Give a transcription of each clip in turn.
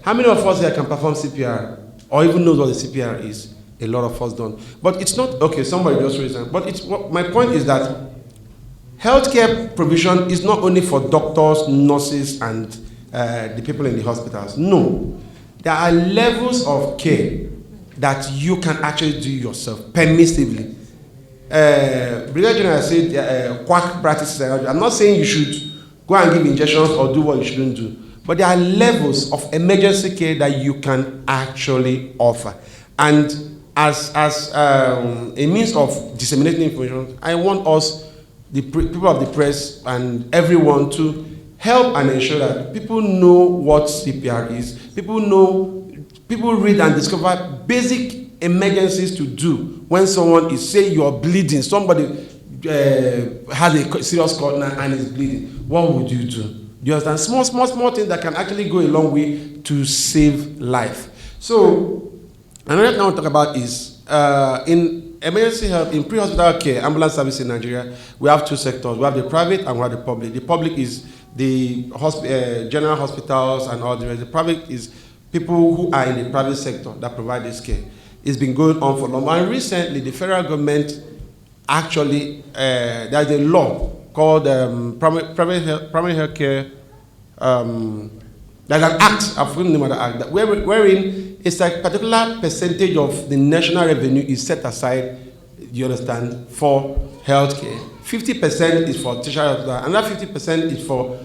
How many of us here can perform CPR or even knows what the CPR is? A lot of us don't. But it's not, okay, somebody just raised it. But my point is that healthcare provision is not only for doctors, nurses, and the people in the hospitals. No. There are levels of care that you can actually do yourself, permissively. Brigadier General said quack practices. I'm not saying you should go and give injections or do what you shouldn't do. But there are levels of emergency care that you can actually offer. And as a means of disseminating information, I want us, the people of the press and everyone, to help and ensure that people know what CPR is. People read and discover basic emergencies to do when someone is, say you are bleeding, somebody has a serious cut and is bleeding. What would you do? You understand? Small things that can actually go a long way to save life. So, another thing I want to talk about is in emergency health, in pre-hospital care, ambulance service in Nigeria, we have two sectors. We have the private and we have the public. The public is the general hospitals and all the rest. The private is people who are in the private sector that provide this care. It's been going on for long. And recently, the federal government actually, there's a law called primary health care. There's an act, I've forgotten the name of the act, wherein it's a particular percentage of the national revenue is set aside, you understand, for healthcare. 50% is for tertiary healthcare, another 50% is for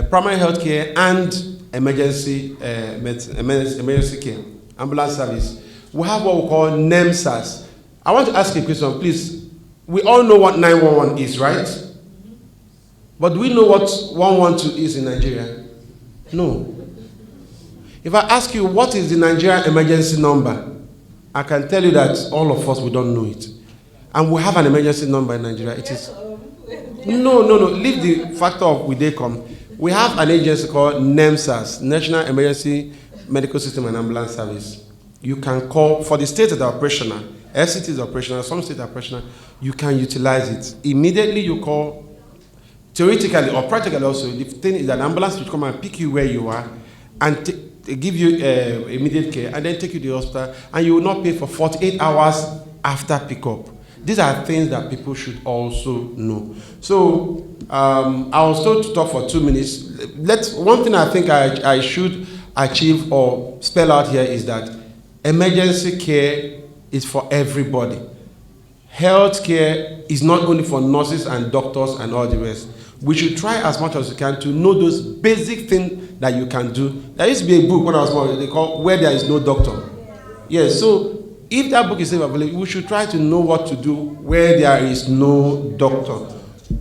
primary healthcare and emergency care, ambulance service. We have what we call NEMSAS. I want to ask a question, please. We all know what 911 is, right? But do we know what 112 is in Nigeria? No. If I ask you what is the Nigerian emergency number, I can tell you that all of us, we don't know it. And we have an emergency number in Nigeria. It is... No. Leave the factor of we they come. We have an agency called NEMSAS, National Emergency Medical System and Ambulance Service. You can call, for the states that are operational, FCT is operational, some states are operational, you can utilize it. Immediately you call, theoretically or practically also, the thing is that an ambulance will come and pick you where you are and give you immediate care and then take you to the hospital, and you will not pay for 48 hours after pickup. These are things that people should also know. So I was told to talk for 2 minutes. One thing I think I should achieve or spell out here is that emergency care is for everybody. Health care is not only for nurses and doctors and all the rest. We should try as much as we can to know those basic things that you can do. There used to be a book when I was small, they call Where There Is No Doctor. Yes, so if that book is still available, we should try to know what to do where there is no doctor.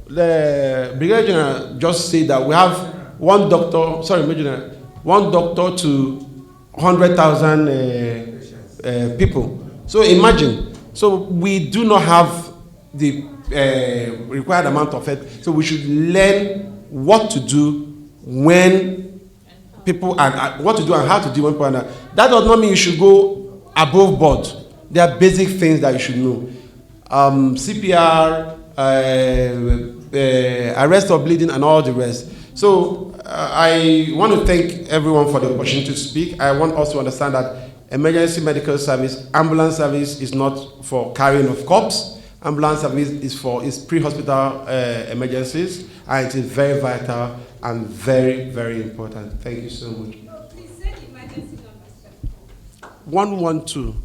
The Brigadier General just said that we have one doctor to 100,000 people. So imagine, so we do not have the required amount of it. So we should learn what to do when people and what to do and how to do when people are. That does not mean you should go above board. There are basic things that you should know. CPR, arrest of bleeding, and all the rest. So I want to thank everyone for the opportunity to speak. I want us to understand that emergency medical service, ambulance service is not for carrying of corpse. Ambulance service is pre-hospital emergencies, and it is very vital and very, very important. Thank you so much. No, please say emergency numbers. 112.